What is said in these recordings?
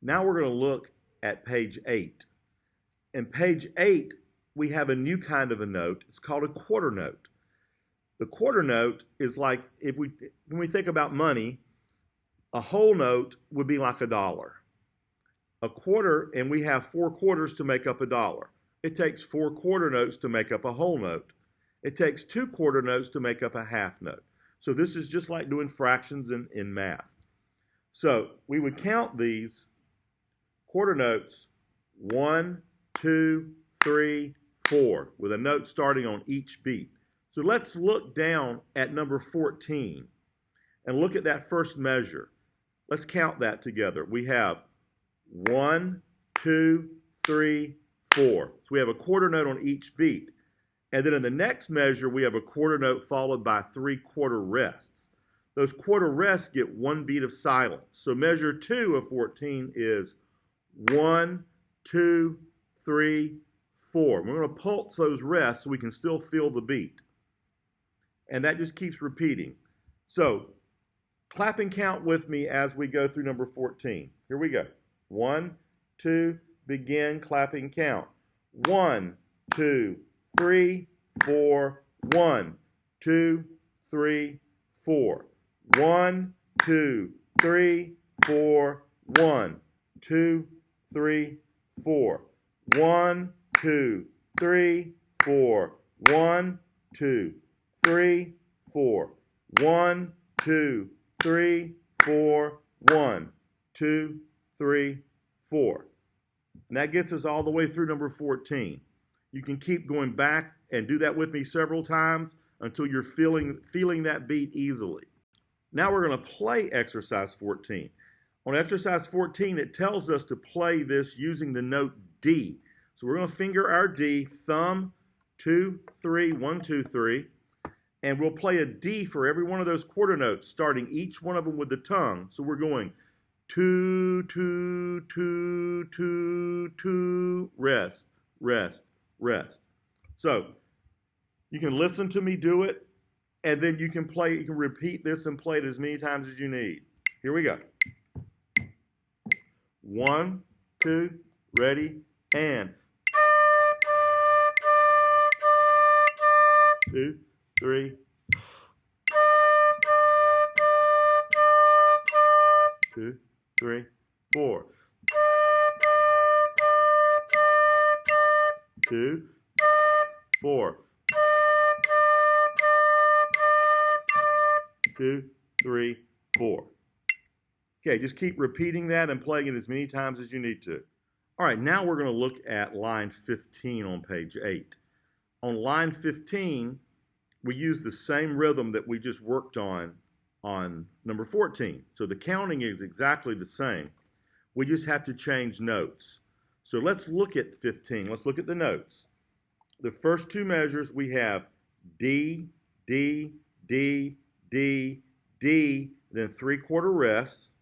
Now we're going to look at page 8. In page 8, we have a new kind of a note. It's called a quarter note. The quarter note is like, when we think about money, a whole note would be like $1. A quarter, and we have 4 quarters to make up $1. It takes 4 quarter notes to make up a whole note. It takes 2 quarter notes to make up a half note. So this is just like doing fractions in math. So we would count these quarter notes 1, 2, 3, 4, with a note starting on each beat. So let's look down at number 14 and look at that first measure. Let's count that together. We have 1, 2, 3, 4. So we have a quarter note on each beat. And then in the next measure, we have a quarter note followed by 3 quarter rests. Those quarter rests get 1 beat of silence. So measure 2 of 14 is 1, 2, 3, 4. We're going to pulse those rests so we can still feel the beat. And that just keeps repeating. So clap and count with me as we go through number 14. Here we go. 1, 2, begin, clapping, count. 1, 2, 3, 4, 1, 2, 3, 4. 1, 2, 3, 4, 1, 2, 3, 4. 1, 2, 3, 4. 1, 2, 3, 4. 1, 2, 3, 4. 1, 2, 3, 4. And that gets us all the way through number 14. You can keep going back and do that with me several times until you're feeling that beat easily. Now we're going to play exercise 14. On exercise 14, it tells us to play this using the note D. So we're going to finger our D, thumb, 2, 3, 1, 2, 3, and we'll play a D for every one of those quarter notes, starting each one of them with the tongue. So we're going 2, 2, 2, 2, 2, rest, rest, rest. So you can listen to me do it, and then you can repeat this and play it as many times as you need. Here we go. 1, 2, ready, and 2, 3, 2, 3, 4. 2, 4. 2, 3, 4. Okay, just keep repeating that and playing it as many times as you need to. All right, now we're going to look at line 15 on page 8. On line 15, we use the same rhythm that we just worked on number 14. So the counting is exactly the same. We just have to change notes. So let's look at 15. Let's look at the notes. The first 2 measures we have D, D, D, D, D, then 3 quarter rests.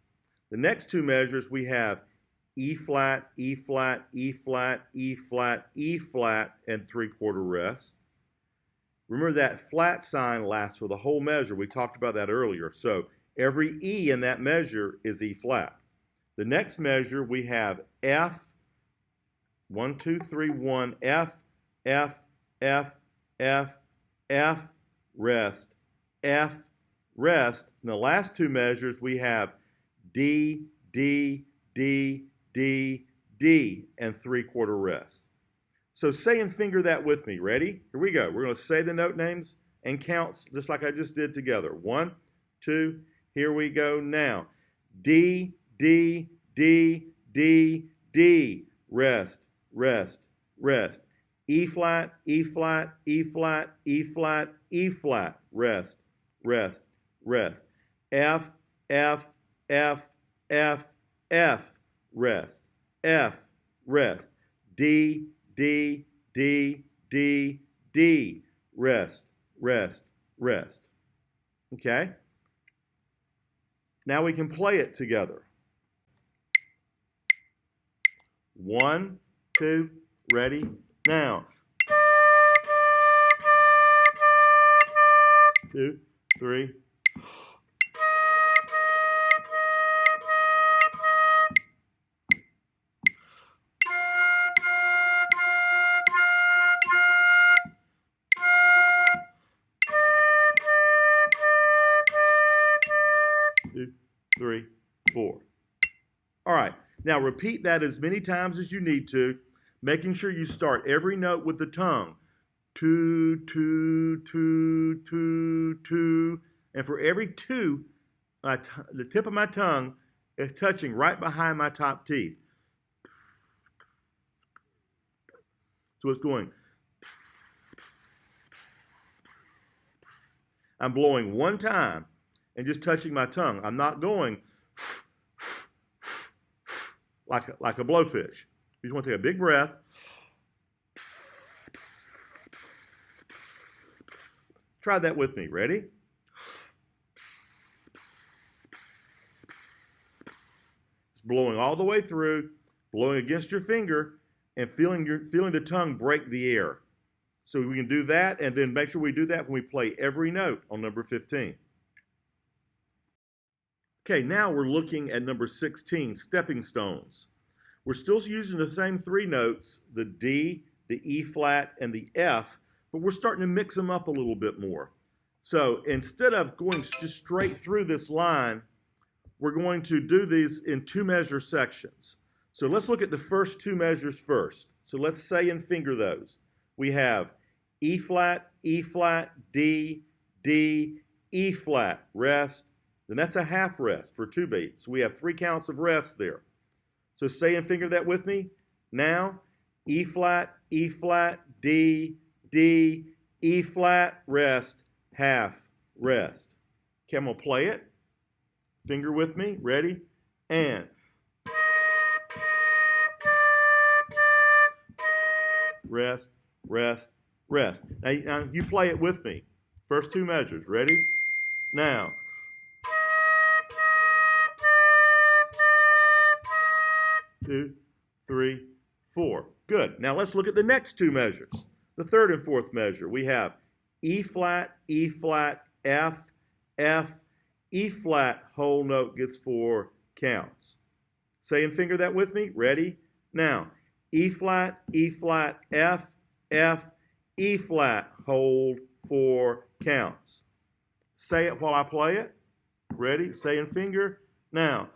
The next 2 measures we have E flat, E flat, E flat, E flat, E flat, and 3 quarter rests. Remember that flat sign lasts for the whole measure. We talked about that earlier. So every E in that measure is E flat. The next measure we have F, 1, 2, 3, 1, F, F, F, F, F, rest, F, rest. In the last 2 measures we have D, D, D, D, D, and 3 quarter rests. So say and finger that with me. Ready? Here we go. We're going to say the note names and counts just like I just did together. 1, 2, here we go now. D, D, D, D, D, rest, rest, rest. E flat, E flat, E flat, E flat, E flat, rest, rest, rest. F, F, F, F, F, rest, F, rest. D, D, D, D, D, rest, rest, rest. Okay? Now we can play it together. 1, 2, ready, now. 2, 3. 3, 4. All right, now repeat that as many times as you need to, making sure you start every note with the tongue. 2, 2, 2, 2, 2. And for every 2, the tip of my tongue is touching right behind my top teeth. So it's going. I'm blowing one time and just touching my tongue. I'm not going like a blowfish. You just want to take a big breath. Try that with me. Ready? It's blowing all the way through, blowing against your finger, and feeling the tongue break the air. So we can do that, and then make sure we do that when we play every note on number 15. Okay, now we're looking at number 16, stepping stones. We're still using the same 3 notes, the D, the E flat, and the F, but we're starting to mix them up a little bit more. So instead of going just straight through this line, we're going to do these in 2-measure sections. So let's look at the first 2 measures first. So let's say and finger those. We have E flat, D, D, E flat, rest. Then that's a half rest for 2 beats. So we have 3 counts of rest there. So say and finger that with me. Now, E flat, D, D, E flat, rest, half, rest. Okay, I'm going to play it. Finger with me. Ready? And. Rest, rest, rest. Now you play it with me. First 2 measures. Ready? Now. 2, 3, 4. Good. Now let's look at the next 2 measures. The 3rd and 4th measure. We have E flat, F, F, E flat, whole note gets 4 counts. Say and finger that with me. Ready? Now, E flat, F, F, E flat, hold 4 counts. Say it while I play it. Ready? Say and finger. Now.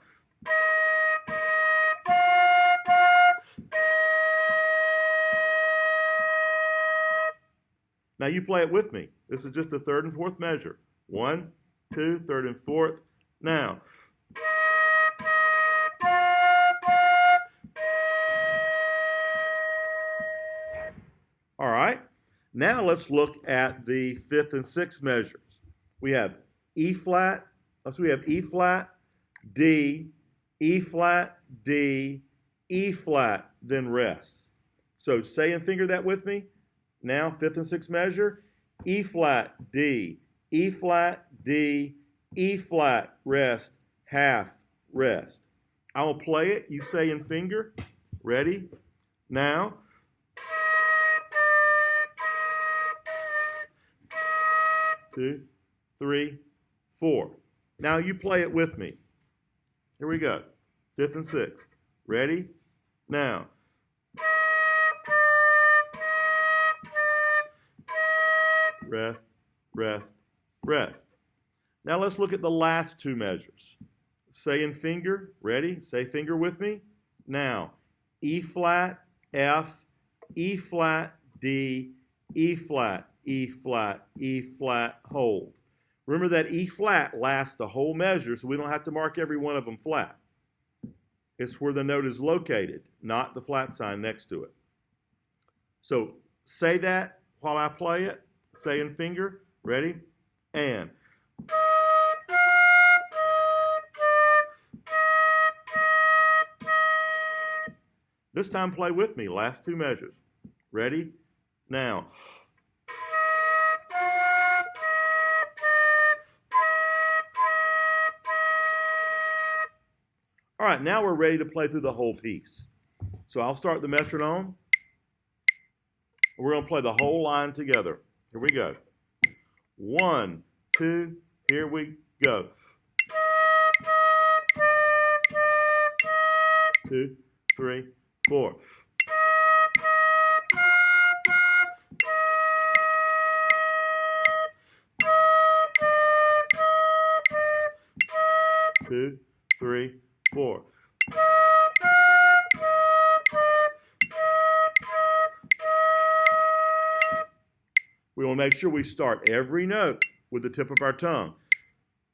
Now you play it with me. This is just the 3rd and 4th measure. 1, 2, 3rd and 4th. Now. All right. Now let's look at the 5th and 6th measures. We have E flat. So we have E flat, D, E flat, D, E flat, then rests. So say and finger that with me. Now, 5th and 6th measure, E flat, D, E flat, D, E flat, rest, half, rest. I will play it. You say and finger. Ready? Now. Two, 3, 4. Now you play it with me. Here we go. 5th and 6th. Ready? Now. Rest, rest, rest. Now let's look at the last 2 measures. Say and finger. Ready? Say finger with me. Now, E flat, F, E flat, D, E flat, E flat, E flat, hold. Remember that E flat lasts the whole measure, so we don't have to mark every one of them flat. It's where the note is located, not the flat sign next to it. So say that while I play it. Say and finger. Ready? And. This time play with me. Last 2 measures. Ready? Now. All right, now we're ready to play through the whole piece. So I'll start the metronome. We're going to play the whole line together. Here we go. 1, 2, here we go. 2, 3, 4. Two, 3, 4. We want to make sure we start every note with the tip of our tongue.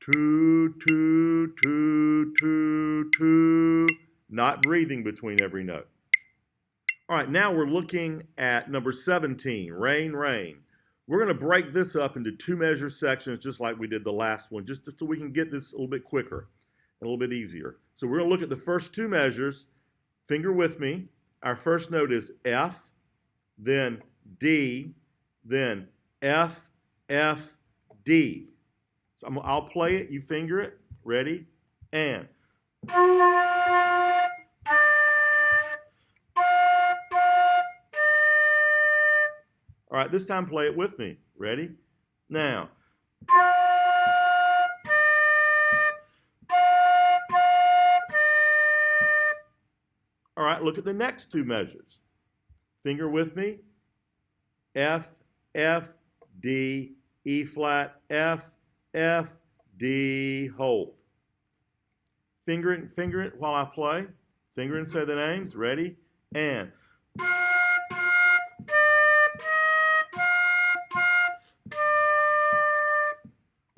Two, two, two, two, two. Not breathing between every note. All right, now we're looking at number 17, rain, rain. We're going to break this up into 2 measure sections just like we did the last one, just so we can get this a little bit quicker, a little bit easier. So we're going to look at the first 2 measures. Finger with me. Our first note is F, then D, then F, F, D. So I'll play it, you finger it. Ready? And. All right, this time play it with me. Ready? Now. All right, look at the next 2 measures. Finger with me. F, F, D, E flat, F, F, D, hold. Finger it while I play. Finger and say the names. Ready? And.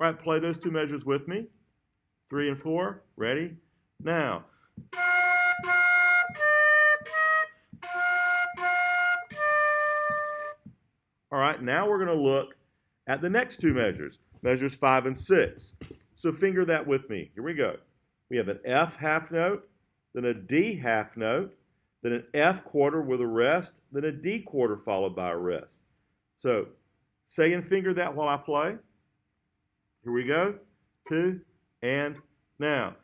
All right, play those 2 measures with me. 3 and 4. Ready? Now. All right, now we're going to look at the next 2 measures, measures 5 and 6. So finger that with me. Here we go. We have an F half note, then a D half note, then an F quarter with a rest, then a D quarter followed by a rest. So say and finger that while I play. Here we go. 2 and now.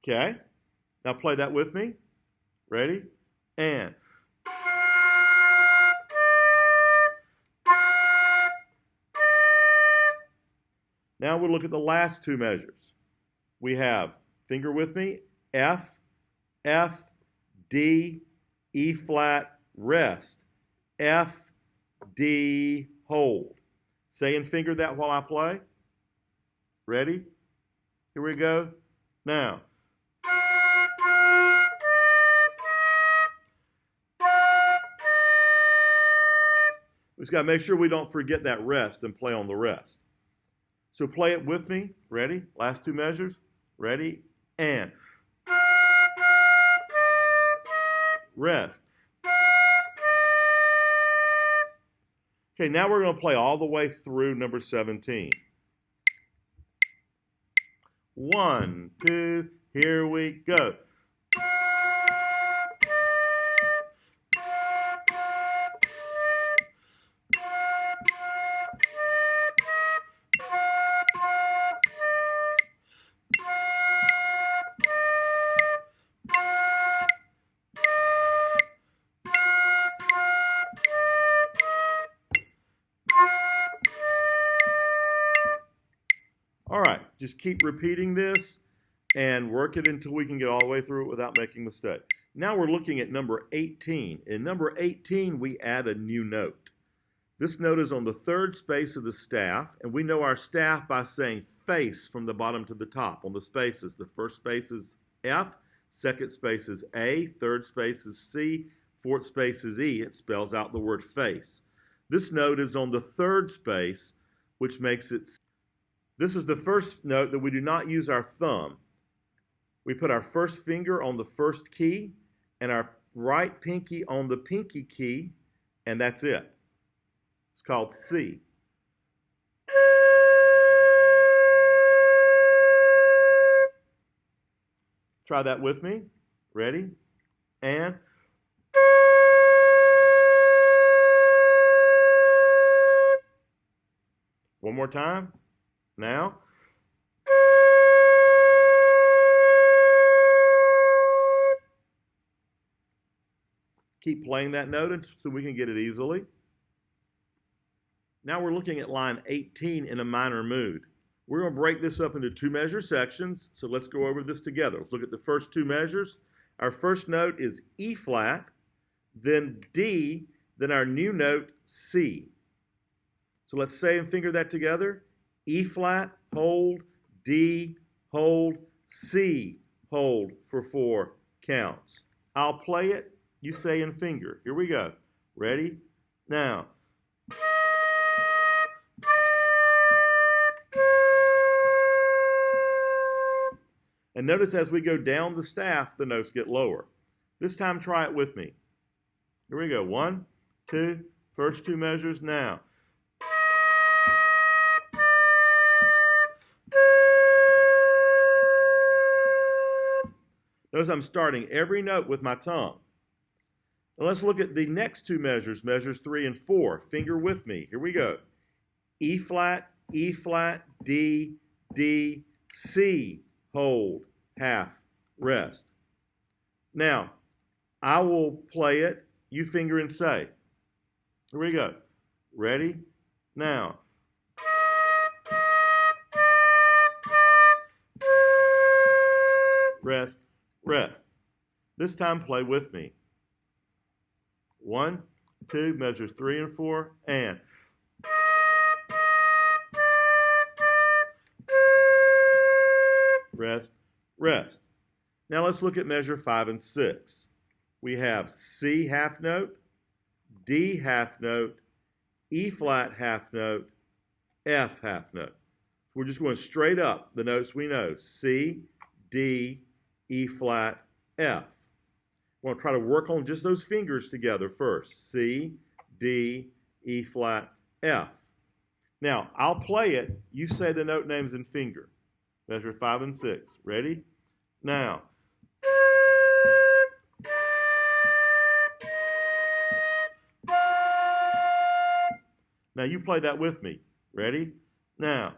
Okay. Now play that with me. Ready? And. Now we'll look at the last 2 measures. We have, finger with me, F, F, D, E flat, rest, F, D, hold. Say and finger that while I play. Ready? Here we go. Now. We just got to make sure we don't forget that rest and play on the rest. So play it with me. Ready? Last 2 measures. Ready? And. Rest. Okay, now we're going to play all the way through number 17. 1, 2, here we go. All right, just keep repeating this and work it until we can get all the way through it without making mistakes. Now we're looking at number 18. In number 18, we add a new note. This note is on the 3rd space of the staff, and we know our staff by saying face from the bottom to the top on the spaces. The first space is F, 2nd space is A, 3rd space is C, 4th space is E. It spells out the word face. This note is on the 3rd space, which makes it C. This is the first note that we do not use our thumb. We put our first finger on the first key and our right pinky on the pinky key, and that's it. It's called C. Try that with me. Ready? And. One more time. Now. Keep playing that note so we can get it easily. Now we're looking at line 18 in a minor mood. We're going to break this up into 2 measure sections, so let's go over this together. Let's look at the first 2 measures. Our first note is E flat, then D, then our new note C. So let's say and finger that together. E flat, hold, D, hold, C, hold for 4 counts. I'll play it, you say and finger. Here we go. Ready? Now. And notice as we go down the staff, the notes get lower. This time, try it with me. Here we go. 1, 2, first 2 measures now. Notice I'm starting every note with my tongue. Now let's look at the next 2 measures, measures 3 and 4. Finger with me. Here we go. E flat, D, D, C, hold, half, rest. Now, I will play it. You finger and say. Here we go. Ready? Now. Rest, rest. This time, play with me. 1, 2, measures 3 and 4, and. Rest, rest. Now let's look at measure 5 and 6. We have C half note, D half note, E flat half note, F half note. We're just going straight up the notes we know. C, D, E flat, F. We're going to try to work on just those fingers together first. C, D, E flat, F. Now, I'll play it. You say the note names and finger. Measure 5 and 6. Ready? Now. Now you play that with me. Ready? Now.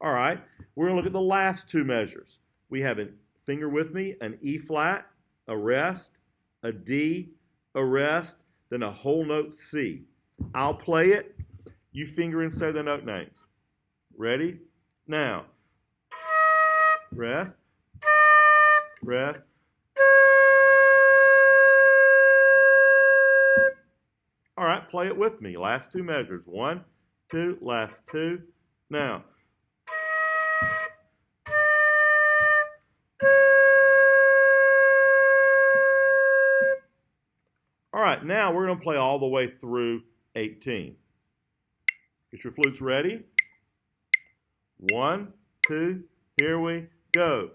All right, we're going to look at the last 2 measures. We have a finger with me, an E flat, a rest, a D, a rest, then a whole note C. I'll play it. You finger and say the note names. Ready? Now. Rest, rest. All right, play it with me. Last 2 measures. 1, 2, last 2. Now. All right, now we're going to play all the way through 18. Get your flutes ready. 1, 2, here we go.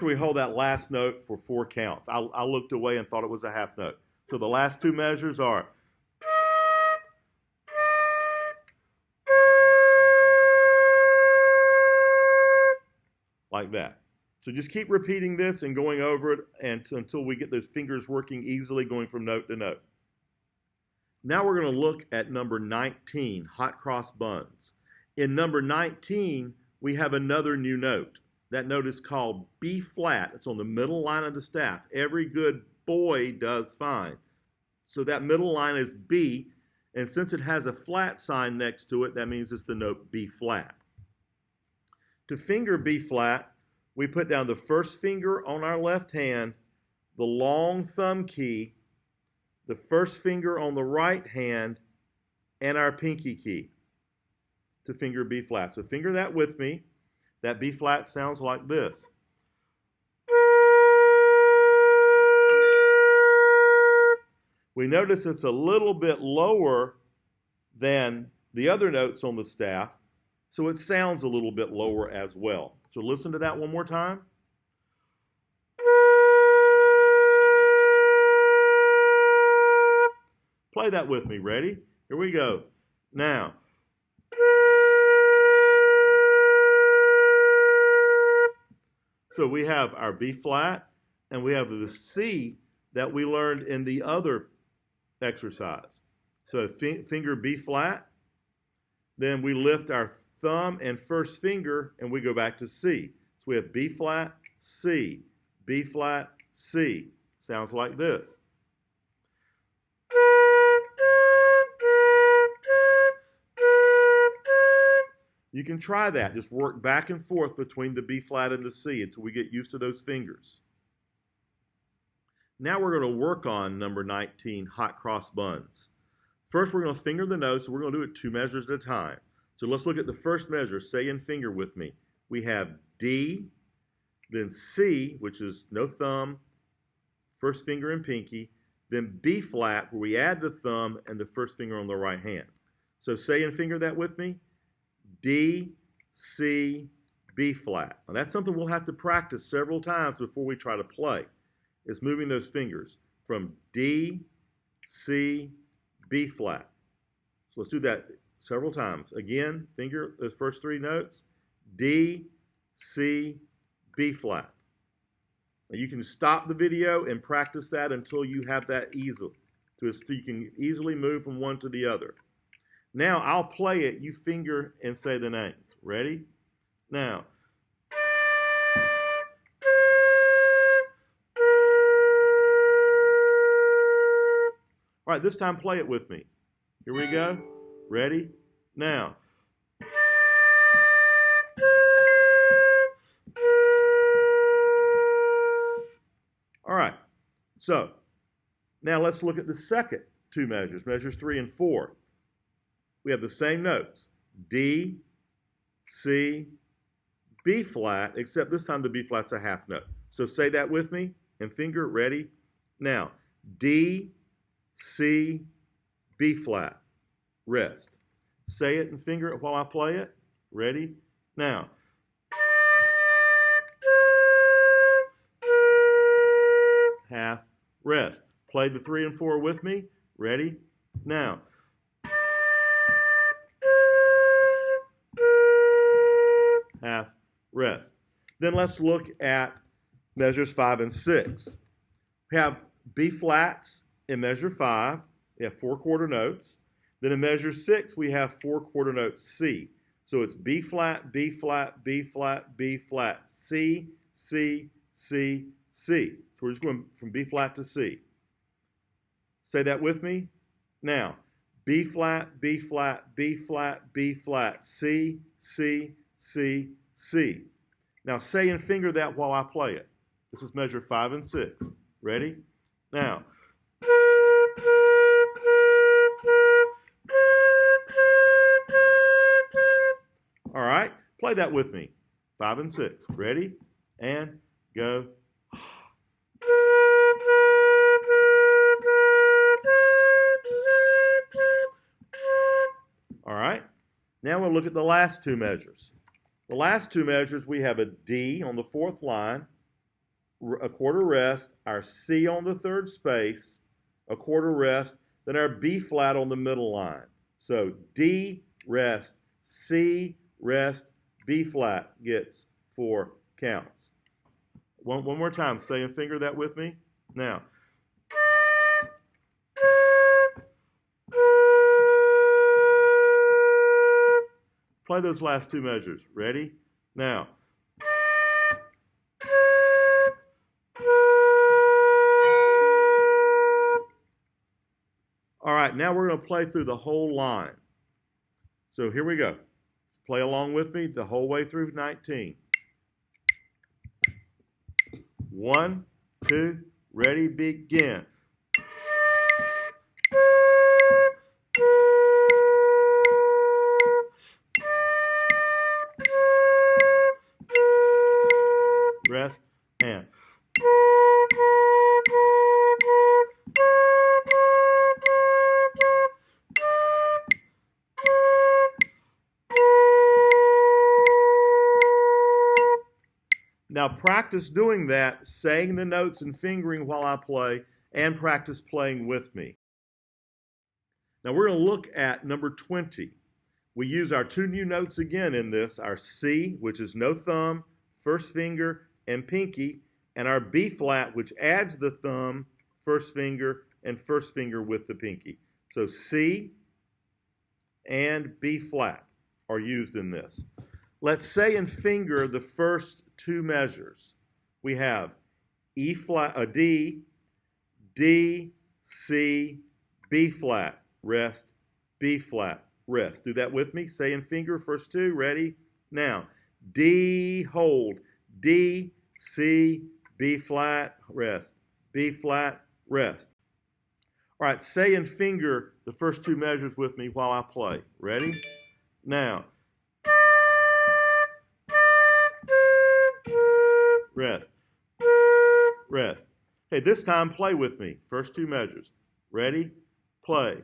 We hold that last note for 4 counts. I looked away and thought it was a half note. So the last 2 measures are like that. So just keep repeating this and going over it until we get those fingers working easily, going from note to note. Now we're going to look at number 19, hot cross buns. In number 19, we have another new note. That note is called B flat. It's on the middle line of the staff. Every good boy does fine. So that middle line is B, and since it has a flat sign next to it, that means it's the note B flat. To finger B flat, we put down the first finger on our left hand, the long thumb key, the first finger on the right hand, and our pinky key to finger B flat. So finger that with me. That B flat sounds like this. We notice it's a little bit lower than the other notes on the staff, so it sounds a little bit lower as well. So listen to that one more time. Play that with me. Ready? Here we go. Now. So we have our B flat, and we have the C that we learned in the other exercise. So finger B flat, Then we lift our thumb and first finger and we go back to C. So we have B flat, C, B flat, C. Sounds like this. You can try that. Just work back and forth between the B flat and the C until we get used to those fingers. Now we're going to work on number 19, hot cross buns. First, we're going to finger the notes, and we're going to do it 2 measures at a time. So let's look at the first measure. Say and finger with me. We have D, then C, which is no thumb, first finger and pinky, then B flat, where we add the thumb and the first finger on the right hand. So say and finger that with me. D, C, B flat. Now that's something we'll have to practice several times before we try to play. It's moving those fingers from D, C, B flat. So let's do that several times. Again, finger those first 3 notes. D, C, B flat. Now you can stop the video and practice that until you have that easily. So you can easily move from one to the other. Now I'll play it. You finger and say the names. Ready? Now. All right, this time play it with me. Here we go. Ready? Now. All right, so now let's look at the second 2 measures, measures 3 and 4. We have the same notes, D, C, B flat, except this time the B flat's a half note. So say that with me and finger, ready? Now, D, C, B flat, rest. Say it and finger it while I play it. Ready? Now. Half, rest. Play the 3 and 4 with me. Ready? Now. Half, rest. Then let's look at measures 5 and 6. We have B flats in measure 5. We have 4 quarter notes. Then in measure 6, we have 4 quarter notes C. So it's B flat, B flat, B flat, B flat, C, C, C, C. So we're just going from B flat to C. Say that with me. Now, B flat, B flat, B flat, B flat, C, C, C, C. Now say and finger that while I play it. This is measure 5 and 6. Ready? Now. All right, play that with me. 5 and 6. Ready? And go. All right, now we'll look at the last 2 measures. The last 2 measures, we have a D on the 4th line, a quarter rest, our C on the 3rd space, a quarter rest, then our B flat on the middle line. So D, rest, C, rest, B flat gets 4 counts. One more time, say and finger that with me. Now. Play those last 2 measures. Ready? Now. All right, now we're going to play through the whole line. So here we go. Play along with me the whole way through 19. 1, 2, ready, begin. Rest and. Now practice doing that, saying the notes and fingering while I play, and practice playing with me. Now we're going to look at number 20. We use our 2 new notes again in this, our C, which is no thumb, first finger, and pinky, and our B flat, which adds the thumb, first finger, and first finger with the pinky. So C and B flat. are used in this. Let's say and finger the first two measures. We have E flat, a D, D, C, B flat, rest, B flat, rest. Do that with me. Say and finger first two. Ready? Now, D, hold, D, C, B flat, rest, B flat, rest. All right, say and finger the first two measures with me while I play. Ready? Now, rest, rest. Hey, this time play with me. First two measures. Ready? Play.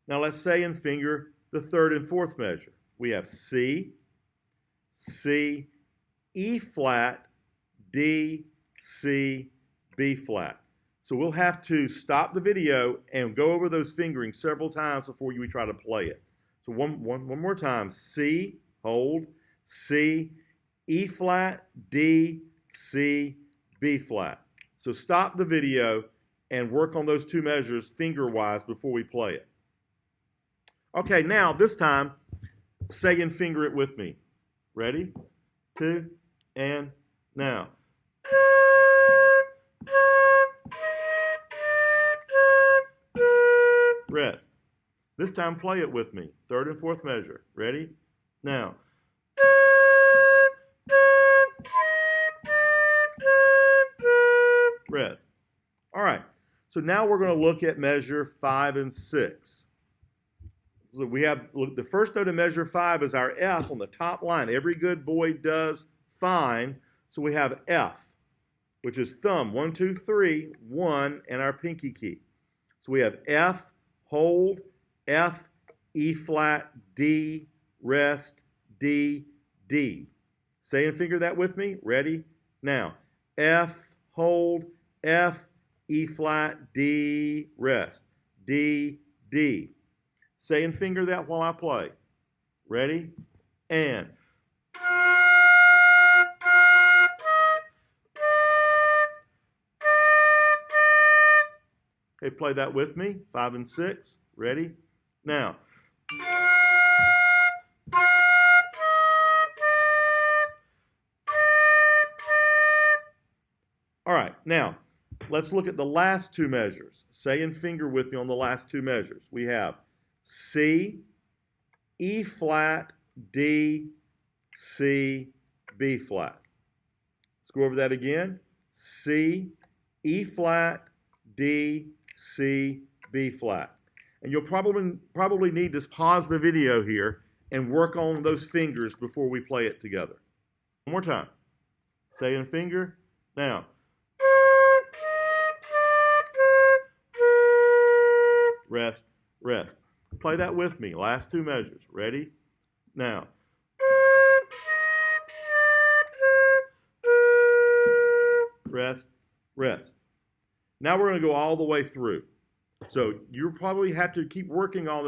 Now let's say and finger the third and fourth measure. We have C, C, E flat, D, C, B flat. So we'll have to stop the video and go over those fingerings several times before we try to play it. So one more time. C, hold, C, E flat, D, C, B flat. So stop the video and work on those two measures finger-wise before we play it. Okay, now this time, say and finger it with me. Ready? 2, and now. Rest. This time play it with me. Third and fourth measure. Ready? Now. Rest. All right. So now we're going to look at measure 5 and 6. So we have the first note of measure 5 is our F on the top line. Every good boy does fine. So we have F, which is thumb, 1, 2, 3, 1, and our pinky key. So we have F, hold, F, E flat, D, rest, D, D. Say and finger that with me. Ready? Now, F, hold, F, E flat, D, rest, D, D. Say and finger that while I play. Ready? And. Okay, play that with me. 5 and 6. Ready? Now. All right, now, let's look at the last two measures. Say and finger with me on the last two measures. We have C, E flat, D, C, B flat. Let's go over that again. C, E flat, D, C, B flat. And you'll probably need to pause the video here and work on those fingers before we play it together. One more time. Say and finger. Now. Rest, rest. Play that with me. Last two measures. Ready? Now. Rest, rest. Now we're going to go all the way through. So you probably have to keep working on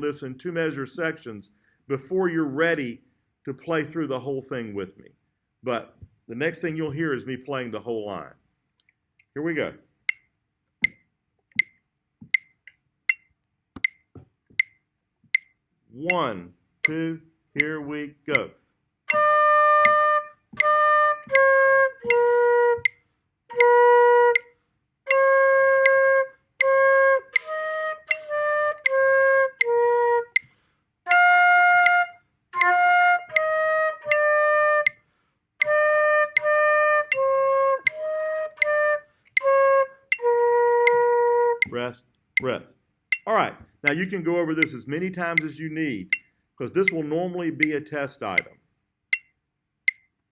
this in two measure sections before you're ready to play through the whole thing with me. But the next thing you'll hear is me playing the whole line. Here we go. One, two, here we go. Rest, rest. All right, now you can go over this as many times as you need because this will normally be a test item.